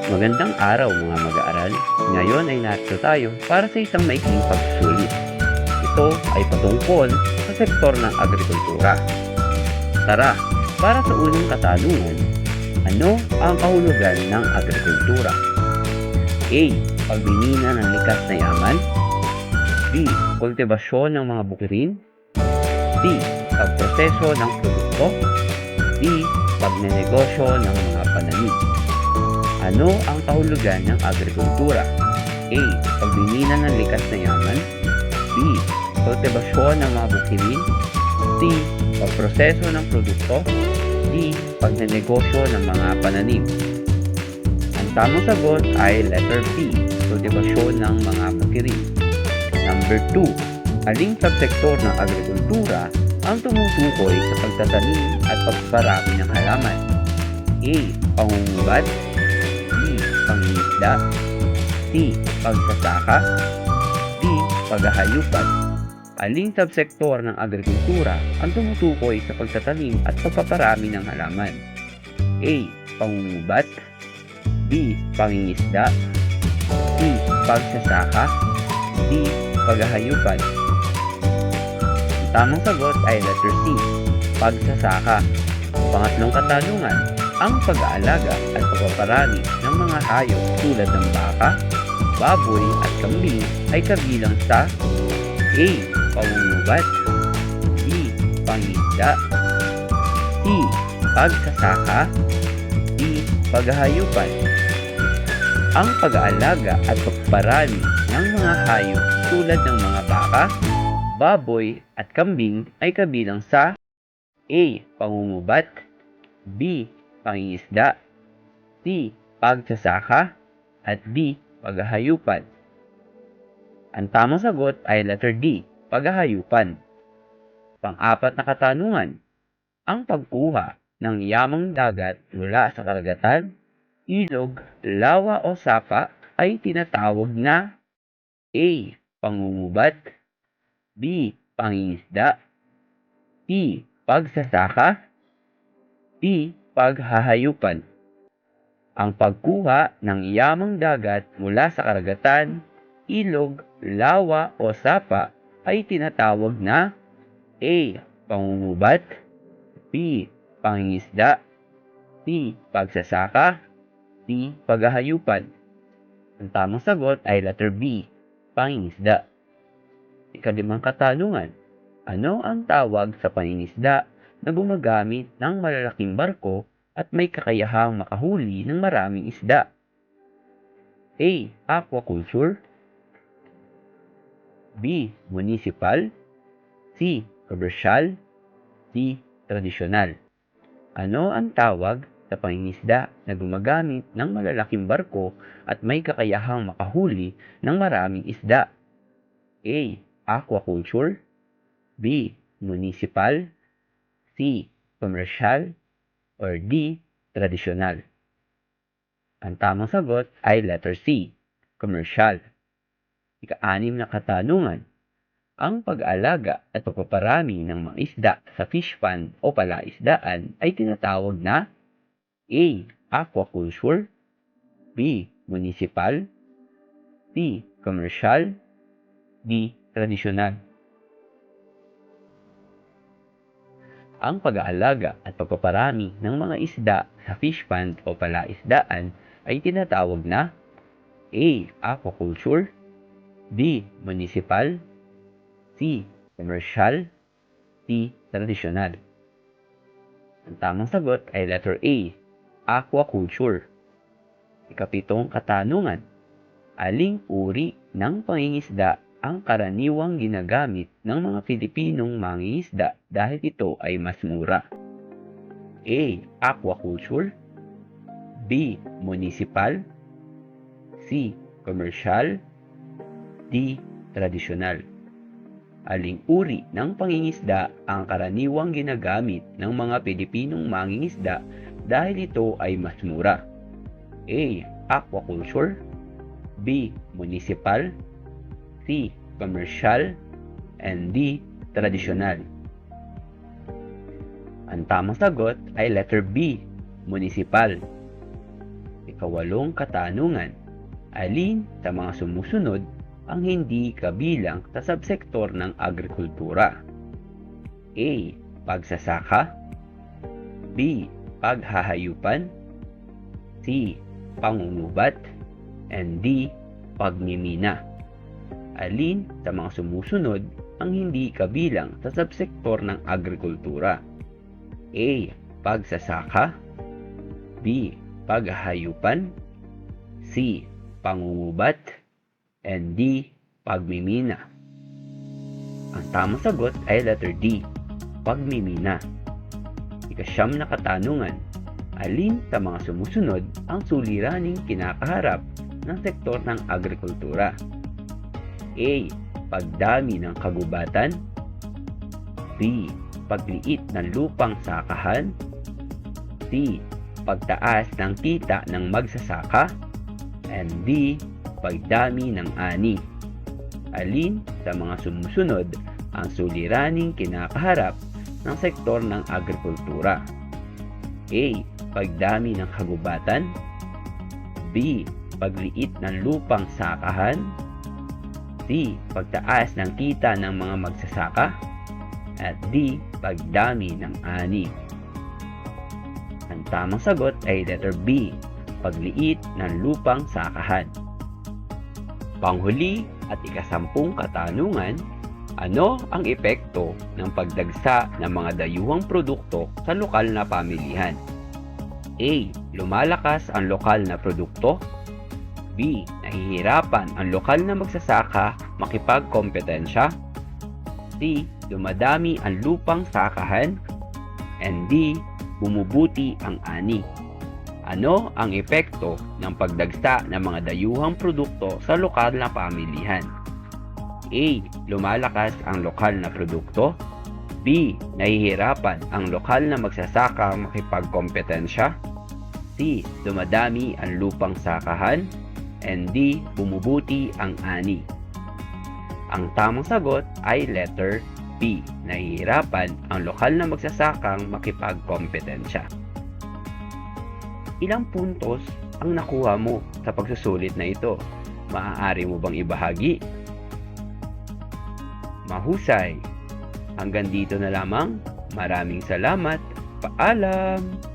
Magandang araw mga mag-aaral. Ngayon ay narito tayo para sa isang maikling pagsusulit. Ito ay patungkol sa sektor ng agrikultura. Tara, para sa unang katanungan, ano ang kahulugan ng agrikultura? A. Pagbinina ng likas na yaman. B. Kultibasyon ng mga bukirin. C. Pagproseso ng produkto. D. Pagnenegosyo ng mga pananim. Ano ang kahulugan ng agrikultura? A. Pagbinina ng likas na yaman. B. Kultibasyon ng mga bukirin. C. Pagproseso ng produkto. D. Pagnenegosyo ng mga pananim. Ang tamang sagot ay letter B. Kultibasyon ng mga bukirin. Number 2. Aling subsektor ng agrikultura ang tumutukoy sa pagtatanim at pagparami ng halaman? A. Pangungubat. B. Pangingisda. C. Pagsasaka. D. Paghahayupan. Aling subsektor ng agrikultura ang tumutukoy sa pagtatanim at pagpaparami ng halaman? A. Pangungubat. B. Pangingisda. C. Pagsasaka. D. Paghahayupan. Ang tamang sagot ay letter C. Pagsasaka. Pangatlong katanungan, ang pag-aalaga at pagpaparami ng mga hayop tulad ng baka, baboy at kambing ay kabilang sa A. Pangungubat. B. Pangingisda. C. Pagsasaka. D. Paghahayupan. Ang pag-aalaga at pagpaparami ng mga hayop tulad ng mga baka, baboy at kambing ay kabilang sa A. Pangungubat. B. Pangingisda. C. Pagsasaka. At D. Paghahayupan. Ang tamang sagot ay letter D. Paghahayupan. Pang-apat na katanungan, ang pagkuha ng yamang dagat mula sa karagatan, ilog, lawa o sapa ay tinatawag na A. Pangungubat. B. Pangingisda. C. Pagsasaka. D. Paghahayupan. Ang pagkuha ng yamang dagat mula sa karagatan, ilog, lawa o sapa ay tinatawag na A. Pangungubat. B. Pangingisda. C. Pagsasaka. D. Paghahayupan. Ang tamang sagot ay letter B. Pangingisda. Ikalimang katanungan, ano ang tawag sa pangingisda na gumagamit ng malalaking barko at may kakayahang makahuli ng maraming isda? A. Aquaculture. B. Municipal. C. Commercial. D. Tradisyonal. Ano ang tawag sa pangingisda na gumagamit ng malalaking barko at may kakayahang makahuli ng maraming isda? A. Aquaculture. B. Municipal. C. Commercial. Or D. Tradisyonal. Ang tamang sagot ay letter C. Commercial. Ika-anim na katanungan, ang pag-aalaga at pagpaparami ng mga isda sa fish pond o palaisdaan ay tinatawag na A. Aquaculture. B. Municipal. C. Commercial. D. Tradisyonal. Ang pag-aalaga at pagpaparami ng mga isda sa fish pond o palaisdaan ay tinatawag na A. Aquaculture. B. Municipal. C. Commercial. D. Tradisyonal. Ang tamang sagot ay letter A. Aquaculture. Ikapitong katanungan, aling uri ng pangingisda ang karaniwang ginagamit ng mga Pilipinong mangingisda dahil ito ay mas mura? A. Aquaculture. B. Municipal. C. Commercial. D. Tradisyonal. Aling uri ng pangingisda ang karaniwang ginagamit ng mga Pilipinong mangingisda dahil ito ay mas mura? A. Aquaculture. B. Municipal. C. Commercial. And D. Tradisyonal. Ang tamang sagot ay letter B, munisipal. Ikawalong katanungan, alin sa mga sumusunod ang hindi kabilang sa subsektor ng agrikultura? A. Pagsasaka. B. Paghahayupan. C. Pangungubat. And D. Pagmimina. Alin sa mga sumusunod ang hindi kabilang sa subsektor ng agrikultura? A. Pagsasaka. B. Paghahayupan. C. Pangungubat. And D. Pagmimina. Ang tamang sagot ay letter D. Pagmimina. Ikasyam na katanungan, alin sa mga sumusunod ang suliraning kinakaharap ng sektor ng agrikultura? A. Pagdami ng kagubatan. B. Pagliit ng lupang sakahan. C. Pagtaas ng kita ng magsasaka. And D. Pagdami ng ani. Alin sa mga sumusunod ang suliraning kinakaharap ng sektor ng agrikultura? A. Pagdami ng kagubatan. B. Pagliit ng lupang sakahan. C. Pagtaas ng kita ng mga magsasaka. At D. Pagdami ng ani. Ang tamang sagot ay letter B. Pagliit ng lupang sakahan. Panghuli at ikasampung katanungan, ano ang epekto ng pagdagsa ng mga dayuhang produkto sa lokal na pamilihan? A. Lumalakas ang lokal na produkto. B. Nahihirapan ang lokal na magsasaka makipagkompetensya. C. Dumadami ang lupang sakahan. And D. Bumubuti ang ani. Ano ang epekto ng pagdagsa ng mga dayuhang produkto sa lokal na pamilihan? A. Lumalakas ang lokal na produkto. B. Nahihirapan ang lokal na magsasaka makipagkompetensya. C. Dumadami ang lupang sakahan. And D. Bumubuti ang ani. Ang tamang sagot ay letter B. Nahihirapan ang lokal na magsasakang makipagkompetensya. Ilang puntos ang nakuha mo sa pagsusulit na ito? Maaari mo bang ibahagi? Mahusay! Hanggang dito na lamang. Maraming salamat. Paalam!